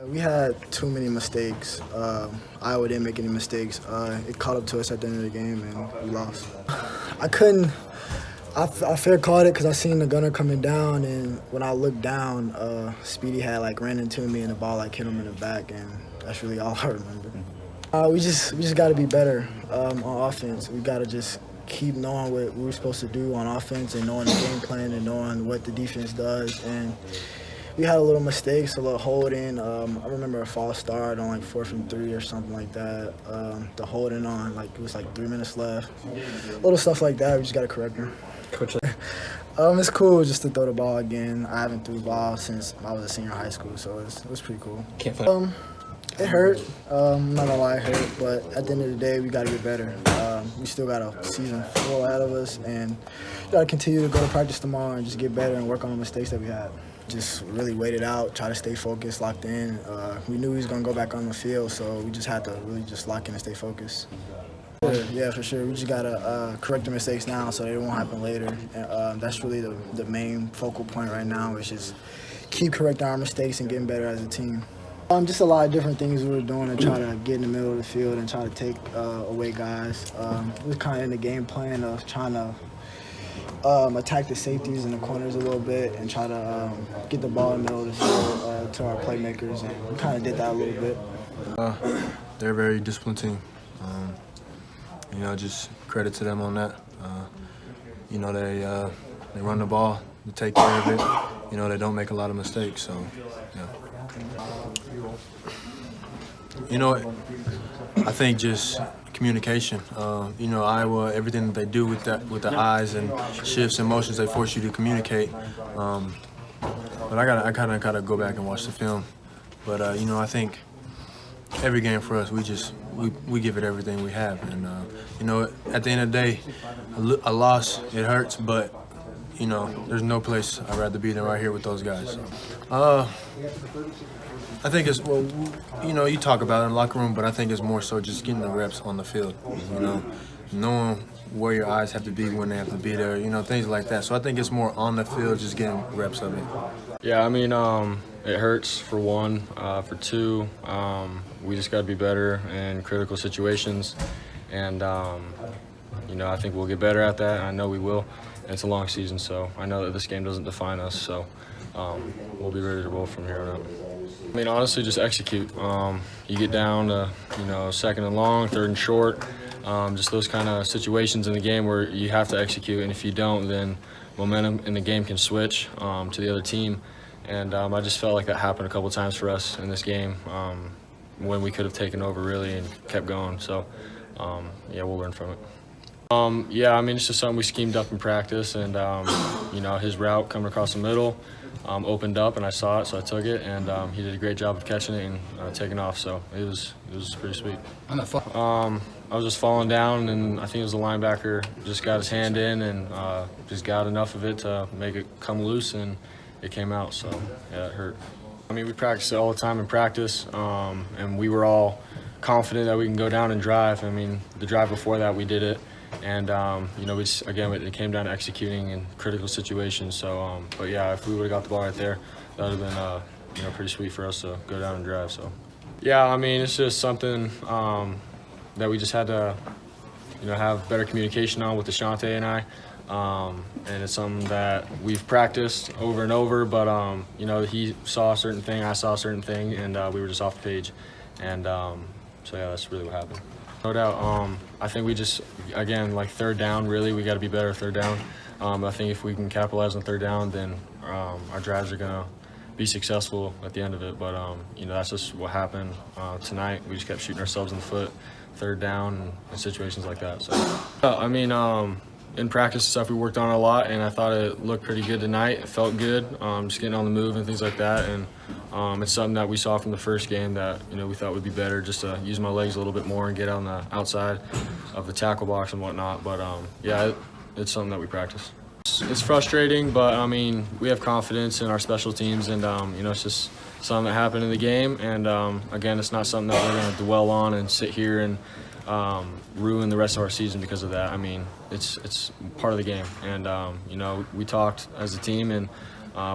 We had too many mistakes. Iowa didn't make any mistakes. It caught up to us at the end of the game, and we lost. I fair caught it because I seen the gunner coming down, and when I looked down, Speedy had ran into me, and the ball hit him in the back, and that's really all I remember. We just got to be better on offense. We got to just keep knowing what we're supposed to do on offense and knowing the game plan and knowing what the defense does. And we had a little mistakes, a little holding. I remember a false start on 4th and 3 or something like that. The holding on it was 3 minutes left. Little stuff like that. We just got to correct them. Coach. It's cool just to throw the ball again. I haven't threw the ball since I was a senior in high school, so it was pretty cool. Can't find. It hurt. I'm not gonna lie, it hurt. But at the end of the day, we got to get better. We still got a season full ahead of us, and we got to continue to go to practice tomorrow and just get better and work on the mistakes that we had. Just really wait it out, try to stay focused, locked in. We knew he was gonna go back on the field, so we just had to really just lock in and stay focused. Yeah, for sure. We just gotta correct the mistakes now so they won't happen later. And that's really the main focal point right now, is just keep correcting our mistakes and getting better as a team. Just a lot of different things we were doing to try to get in the middle of the field and try to take away guys. We were kind of in the game plan of trying to attack the safeties and the corners a little bit and try to get the ball in the middle of the field to our playmakers, and we kind of did that a little bit. They're a very disciplined team. Just credit to them on that. They run the ball, they take care of it. They don't make a lot of mistakes, so yeah. I think just communication. Iowa, everything that they do with the eyes and shifts and motions, they force you to communicate. But I kind of gotta go back and watch the film. But I think every game for us, we give it everything we have. And at the end of the day, a loss, it hurts, but there's no place I'd rather be than right here with those guys. I think it's, you talk about it in the locker room, but I think it's more so just getting the reps on the field, knowing where your eyes have to be when they have to be there, things like that. So I think it's more on the field, just getting reps of it. Yeah, it hurts for one. For two, we just got to be better in critical situations. And, I think we'll get better at that. I know we will. And it's a long season, so I know that this game doesn't define us. So we'll be ready to roll from here on out. Honestly, just execute. You get down to, 2nd and long, 3rd and short. Just those kind of situations in the game where you have to execute. And if you don't, then momentum in the game can switch to the other team. And I just felt like that happened a couple times for us in this game when we could have taken over really and kept going. So, we'll learn from it. It's just something we schemed up in practice, and his route coming across the middle opened up, and I saw it, so I took it, and he did a great job of catching it and taking off. So it was pretty sweet. I was just falling down, and I think it was the linebacker just got his hand in and just got enough of it to make it come loose, and it came out. So yeah, it hurt. We practice it all the time in practice, and we were all confident that we can go down and drive. The drive before that, we did it. And, it came down to executing in critical situations. So, if we would have got the ball right there, that would have been, pretty sweet for us to go down and drive. So, it's just something that we just had to, have better communication on with Deshaunte and I. And it's something that we've practiced over and over, but, he saw a certain thing, I saw a certain thing, and we were just off the page. And, that's really what happened. No doubt. I think we just, again, 3rd down, really, we got to be better at 3rd down. I think if we can capitalize on 3rd down, then our drives are going to be successful at the end of it. But, that's just what happened tonight. We just kept shooting ourselves in the foot, 3rd down, and situations like that. So, in practice and stuff, we worked on it a lot, and I thought it looked pretty good tonight. It felt good, just getting on the move and things like that. And it's something that we saw from the first game that, we thought would be better, just to use my legs a little bit more and get on the outside of the tackle box and whatnot. But, it's something that we practice. It's frustrating, but, we have confidence in our special teams, and, it's just something that happened in the game. And, again, it's not something that we're going to dwell on and sit here and ruin the rest of our season because of that. It's part of the game, and we talked as a team, and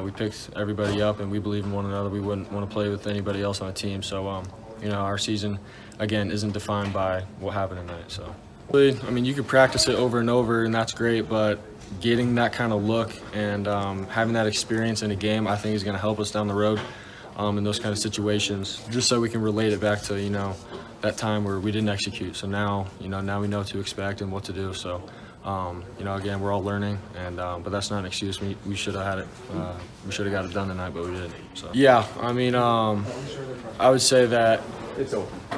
we picked everybody up, and we believe in one another. We wouldn't want to play with anybody else on the team. So, you know, our season, again, isn't defined by what happened tonight. So, I mean, you could practice it over and over, and that's great, but getting that kind of look and having that experience in a game, I think is going to help us down the road in those kind of situations, just so we can relate it back to, you know, that time where we didn't execute. So now, you know, now we know what to expect and what to do. So, you know, again, we're all learning, and but that's not an excuse. We should have had it. We should have got it done tonight, but we didn't. So yeah, I mean, I would say that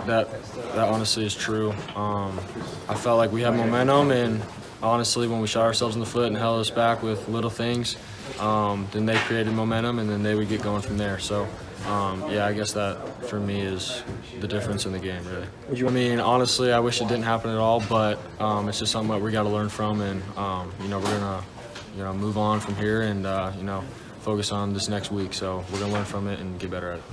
that honestly is true. I felt like we had momentum, and honestly, when we shot ourselves in the foot and held us back with little things, then they created momentum, and then they would get going from there. So. Yeah, I guess that for me is the difference in the game, really. I mean, honestly, I wish it didn't happen at all, but it's just something that we got to learn from, and you know, we're gonna, you know, move on from here and you know, focus on this next week. So we're gonna learn from it and get better at it.